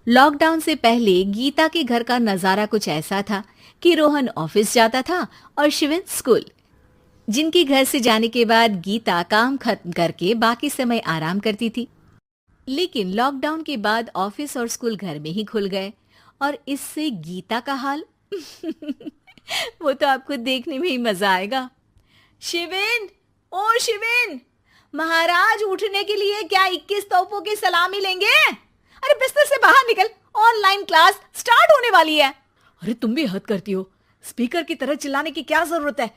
Lockdown से पहले गीता के घर का नजारा कुछ ऐसा था कि रोहन ऑफिस जाता था और शिवन स्कूल। जिनके घर से जाने के बाद गीता काम खत्म करके बाकी समय आराम करती थी। लेकिन लॉकडाउन के बाद ऑफिस और स्कूल घर में ही खुल गए और इससे गीता का हाल वो तो आपको देखने में ही मजा आएगा। शिवेन, ओ शिवेन, महाराज उठने के लिए क्या 21 तोपों की सलामी लेंगे? अरे बिस्तर से बाहर निकल, ऑनलाइन क्लास स्टार्ट होने वाली है। अरे तुम भी हद करती हो, स्पीकर की तरह चिल्लाने की क्या जरूरत है?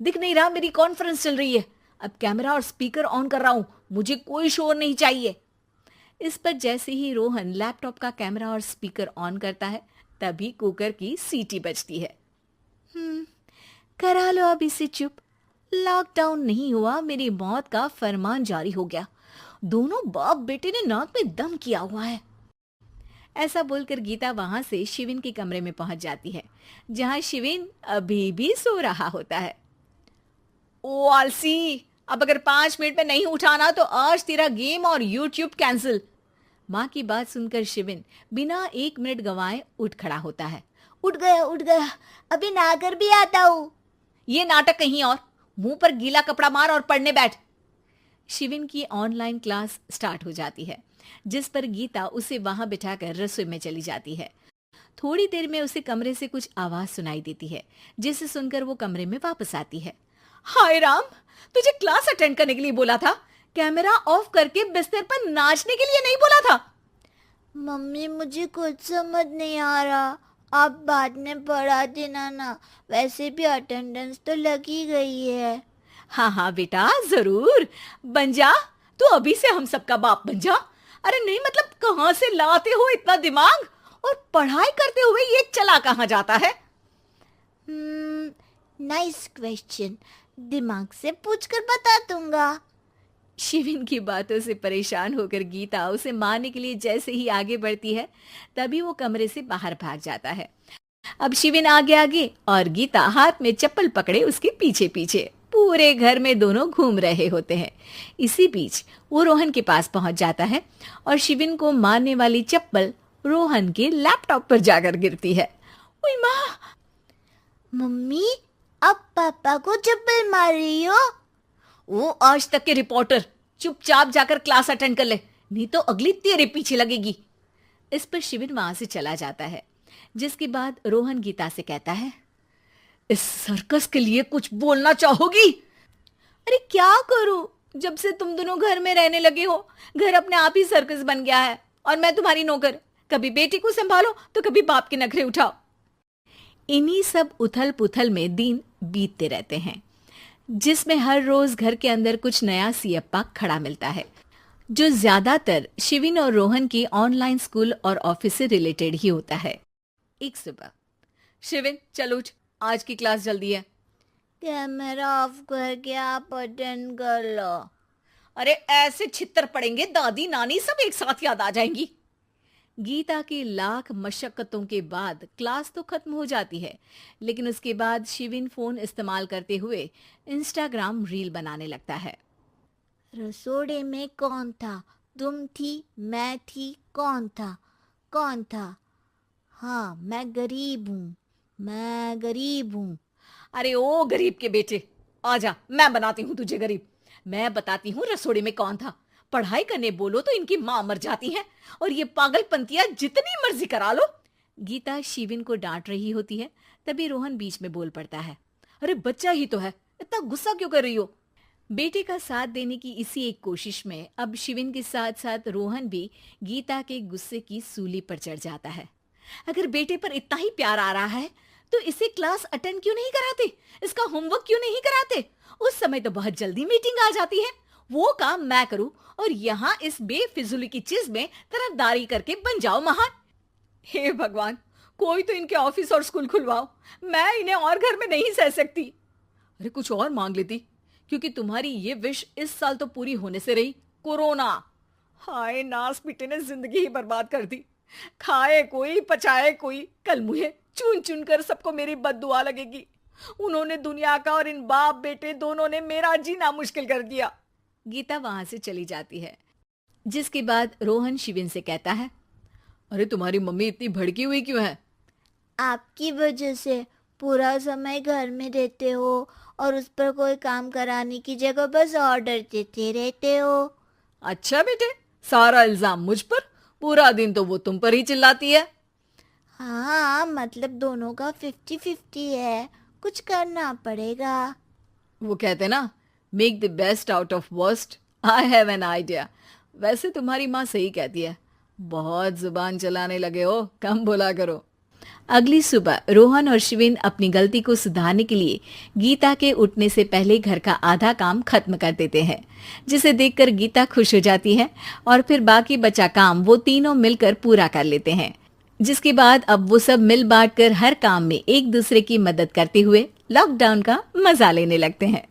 दिख नहीं रहा मेरी कॉन्फ्रेंस चल रही है। अब कैमरा और स्पीकर ऑन कर रहा हूं, मुझे कोई शोर नहीं चाहिए। इस पर जैसे ही रोहन लैपटॉप का कैमरा और स्पीकर ऑन करता है तभी कुकर की सीटी बजती है। करा लो अब इसे चुप। लॉकडाउन नहीं हुआ, मेरी मौत का फरमान जारी हो गया। दोनों बाप बेटे ने नाक में दम किया हुआ है। ऐसा बोलकर गीता वहां से शिविन के कमरे में पहुंच जाती है, जहां शिविन अभी भी सो रहा होता है। ओ आलसी, अब अगर 5 मिनट में नहीं उठाना तो आज तेरा गेम और यूट्यूब कैंसिल। माँ की बात सुनकर शिविन बिना 1 मिनट गंवाए उठ खड़ा होता है। उठ गया, अभी नहाकर भी आता हूँ। ये नाटक कहीं और, मुंह पर गीला कपड़ा मार और पढ़ने बैठ। शिविन की ऑनलाइन क्लास स्टार्ट हो जाती है, जिस पर गीता उसे वहां बिठाकर रसोई में चली जाती है। थोड़ी देर में उसे कमरे से कुछ आवाज सुनाई देती है, जिसे सुनकर वो कमरे में वापस आती है। हाय राम, तुझे क्लास अटेंड करने के लिए बोला था, कैमरा ऑफ करके बिस्तर पर नाचने के लिए नहीं बोला था। मम्मी मुझे कुछ समझ नहीं आ रहा, आप बाद में पढ़ा देना ना, वैसे भी अटेंडेंस तो लगी गई है। हाँ हाँ बेटा, जरूर बन जा। तू अभी से हम सबका बाप बन जा। अरे नहीं मतलब कहाँ से लाते हो इतना दिमाग, और पढ़ाई करते हुए ये चला कहाँ जाता है? नाइस क्वेश्चन, दिमाग से पूछकर बता दूंगा। शिविन की बातों से परेशान होकर गीता उसे मारने के लिए जैसे ही आगे बढ़ती है तभी वो कमरे से बाहर भाग जाता है। अब शिविन आगे आगे और गीता हाथ में चप्पल पकड़े उसके पीछे पीछे पूरे घर में दोनों घूम रहे होते हैं। इसी बीच वो रोहन के पास पहुंच जाता है और शिविन को मारने वाली चप्पल रोहन के लैपटॉप पर जाकर गिरती है। ओए माँ! मम्मी, अब पापा को चप्पल मार रही हो? वो आज तक के रिपोर्टर, चुपचाप जाकर क्लास अटेंड कर ले, नहीं तो अगली तेरे पीछे लगेगी। इस पर शिविन वहां से चला जाता है, जिसके बाद रोहन गीता से कहता है, इस सर्कस के लिए कुछ बोलना चाहोगी? अरे क्या करूं, जब से तुम दोनों घर में रहने लगे हो, घर अपने आप ही सर्कस बन गया है और मैं तुम्हारी नौकर। कभी बेटी को संभालो तो कभी बाप के नखरे उठाओ। इन्हीं सब उथल पुथल में दिन बीतते रहते हैं, जिसमें हर रोज घर के अंदर कुछ नया सियप्पा खड़ा मिलता है, जो ज्यादातर शिविन और रोहन की ऑनलाइन स्कूल और ऑफिस से रिलेटेड ही होता है। एक सुबह, शिविन चल उठ, आज की क्लास जल्दी है। कैमरा ऑफ करके आप अटेंड कर लो। अरे ऐसे छित्तर पड़ेंगे, दादी नानी सब एक साथ याद आ जाएंगी। गीता की लाख मशक्कतों के बाद क्लास तो खत्म हो जाती है, लेकिन उसके बाद शिविन फोन इस्तेमाल करते हुए इंस्टाग्राम रील बनाने लगता है। रसोड़े में कौन था? तुम थी, मैं थी, कौन था? कौन था? हाँ, मैं गरीब हूँ। अरे ओ गरीब के बेटे, आजा, मैं बनाती हूँ तुझे गरीब। मैं बताती हूँ रसोड़े में कौन था। पढ़ाई करने बोलो तो इनकी माँ मर जाती है, और ये पागलपंतियां जितनी मर्जी करा लो। गीता शिविन को डांट रही होती है, तभी रोहन बीच में बोल पड़ता है। अरे बच्चा ही तो है, इतना गुस्सा क्यों कर रही हो? बेटे का साथ देने की इसी एक कोशिश में अब शिविन के साथ साथ रोहन भी गीता के गुस्से की सूली पर चढ़ जाता है। अगर बेटे पर इतना ही प्यार आ रहा है तो इसे क्लास अटेंड क्यों नहीं कराते, इसका होमवर्क क्यों नहीं कराते? उस समय तो बहुत जल्दी मीटिंग आ जाती है, वो काम मैं करूं और यहाँ इस बेफिजुली की चीज में तरफदारी करके बन जाओ महान। हे भगवान, कोई तो इनके ऑफिस और स्कूल खुलवाओ, मैं इन्हें और घर में नहीं सह सकती। अरे कुछ और मांग लेती, क्योंकि तुम्हारी ये विश इस साल तो पूरी होने से रही, कोरोना। हाय नास बेटे ने जिंदगी ही बर्बाद कर दी। खाए कोई पचाए कोई, कल मुझे चुन चुन कर सबको मेरी बद्दुआ लगेगी। उन्होंने दुनिया का और इन बाप बेटे दोनों ने मेरा जीना मुश्किल कर दिया। गीता वहां से चली जाती है, जिसके बाद रोहन शिविन से कहता है, अरे तुम्हारी मम्मी इतनी भड़की हुई क्यों है? आपकी वजह से पूरा समय घर में रहते हो और उस पर कोई काम कराने की जगह बस ऑर्डर देते रहते हो। अच्छा बेटे, सारा इल्जाम मुझ पर? पूरा दिन तो वो तुम पर ही चिल्लाती है। हाँ, मतलब दोनों का 50-50 है, कुछ करना पड़ेगा। वो कहते ना, make the best out of worst. I have an idea. वैसे तुम्हारी माँ सही कहती है, बहुत जुबान चलाने लगे हो, कम बोला करो। अगली सुबह रोहन और शिविन अपनी गलती को सुधारने के लिए गीता के उठने से पहले घर का आधा काम खत्म कर देते हैं, जिसे देखकर गीता खुश हो जाती है और फिर बाकी बचा काम वो तीनों मिलकर पूरा कर लेते हैं। जिसके बाद अब वो सब मिल बांट कर हर काम में एक दूसरे की मदद करते हुए लॉकडाउन का मजा लेने लगते हैं।